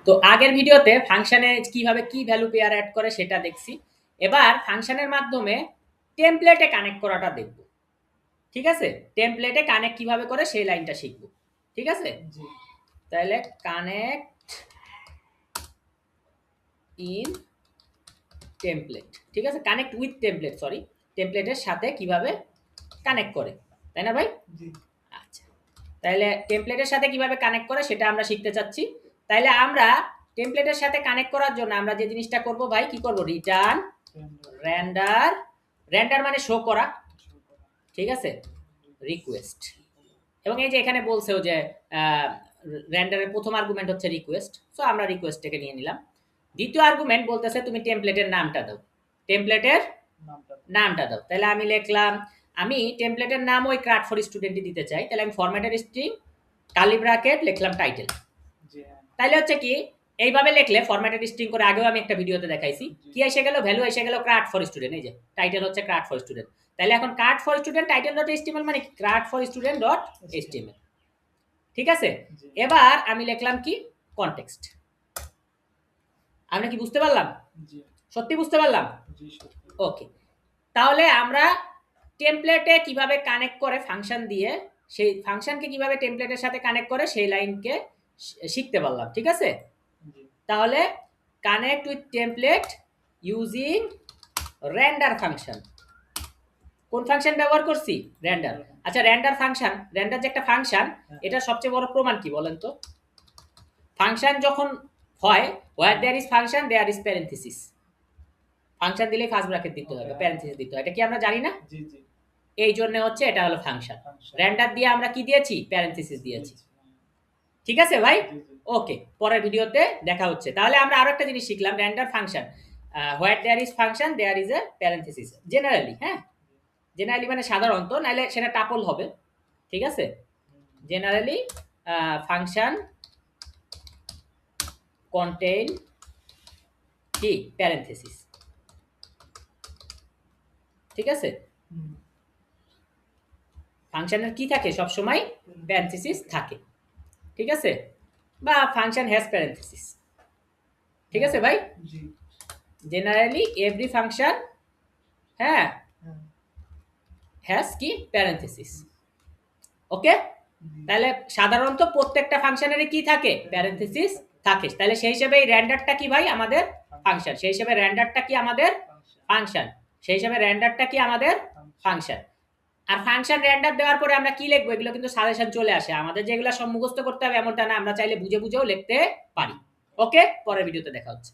তো আগের ভিডিওতে ফাংশনে কিভাবে কি ভ্যালু পেয়ার অ্যাড করে সেটা দেখছি। এবার ফাংশনের মাধ্যমে টেমপ্লেটে কানেক্ট করাটা দেখব। ঠিক আছে, টেমপ্লেটে কানেক্ট কিভাবে করে সেই লাইনটা শিখব। ঠিক আছে, তাহলে কানেক্ট ইন টেমপ্লেট। ঠিক আছে, কানেক্ট উইথ টেমপ্লেট, সরি, টেমপ্লেটের সাথে কিভাবে কানেক্ট করে, তাই না ভাই? আচ্ছা, তাহলে টেমপ্লেটের সাথে কিভাবে কানেক্ট করে সেটা আমরা শিখতে চাচ্ছি। তাহলে আমরা টেমপ্লেটের সাথে কানেক্ট করার জন্য আমরা যে জিনিসটা করব ভাই, কি করব, রিটার্ন রেন্ডার। রেন্ডার মানে শো করা, ঠিক আছে, রিকোয়েস্ট। এবং এই যে এখানে বলছেও যে রেন্ডারের প্রথম আর্গুমেন্ট হচ্ছে রিকোয়েস্ট, সো আমরা রিকোয়েস্টটাকে নিয়ে নিলাম। দ্বিতীয় আর্গুমেন্ট বলতেছে তুমি টেমপ্লেটের নামটা দাও, টেমপ্লেটের নামটা দাও। তাহলে আমি লিখলাম, আমি টেমপ্লেটের নাম ওই ক্রাট ফর স্টুডেন্টই দিতে চাই, তাহলে আমি ফরম্যাটের স্ট্রিং কার্লি ব্র্যাকেট লিখলাম টাইটেল। তাহলে হচ্ছে কি, এইভাবে লিখলে ফরম্যাটেড স্ট্রিং করে আগেও আমি একটা ভিডিওতে দেখাইছি, কি এসে গেল, ভ্যালু এসে গেল ক্রাট ফর স্টুডেন্ট। এই যে টাইটেল হচ্ছে ক্রাট ফর স্টুডেন্ট। তাহলে এখন create for student title dot HTML মানে create for student dot HTML. ঠিক আছে, এবার আমি লিখলাম কি, কনটেক্সট। আমরা কি বুঝতে পারলাম? সত্যি বুঝতে পারলাম? ওকে, তাহলে আমরা টেমপ্লেটে কিভাবে কানেক্ট করে ফাংশন দিয়ে, সেই ফাংশনকে কিভাবে টেমপ্লেটের সাথে কানেক্ট করে সেই লাইনকে শিখতে পারলাম। ঠিক আছে, তাহলে connect with template using render function. কোন ফাংশন ব্যবহার করছি? রেন্ডার। আচ্ছা, রেন্ডার ফাংশন, রেন্ডার যে একটা ফাংশন, এটা সবচেয়ে বড় প্রমাণ কি বলেন তো? ফাংশন যখন হয়, where there is function there is parenthesis. Function দিলে ফার্স্ট ব্র্যাকেট দিতে হবে, প্যারেনথেসিস দিতে হয়, এটা কি আমরা জানি না? জি জি। এই জন্য হচ্ছে এটা হলো ফাংশন। রেন্ডার দিয়ে আমরা কি দিয়েছি? প্যারেনথেসিস দিয়েছি। ঠিক আছে ভাই, ওকে, পরের ভিডিওতে দেখা হচ্ছে। তাহলে আমরা আরো একটা জিনিস শিখলাম, render function, where there is function there is a parenthesis. Generally, হ্যাঁ, জেনারেলি মানে সাধারণত, নাইলে সেটা টাপল হবে। ঠিক আছে, জেনারেলি ফাংশন কন্টেইন কি, প্যারেনথেসিস। ঠিক আছে, ফাংশনের কি থাকে, সব সময় প্যারেনথেসিস থাকে। ঠিক আছে, বা ফাংশন হ্যাজ প্যারেনথেসিস। ঠিক আছে ভাই, জেনারেলি এভরি ফাংশন, হ্যাঁ, হ্যাজ কি, প্যারেনথেসিস। ওকে, তাহলে সাধারণত প্রত্যেকটা ফাংশনেরই কি থাকে, প্যারেনথেসিস থাকে। তাহলে সেই হিসেবে এই রেন্ডারটা কি ভাই, আমাদের ফাংশন। সেই হিসেবে রেন্ডারটা কি, আমাদের ফাংশন। সেই হিসেবে রেন্ডারটা কি, আমাদের ফাংশন। আর ফাংশন রেন্ডার দেওয়ার পরে আমরা কি লিখবো, এগুলো কিন্তু সাজেশন চলে আসে আমাদের, যেগুলো সব মুখস্থ করতে হবে এমনটা না, আমরা চাইলে বুঝে বুঝেও লিখতে পারি। ওকে, পরের ভিডিওতে দেখা হচ্ছে।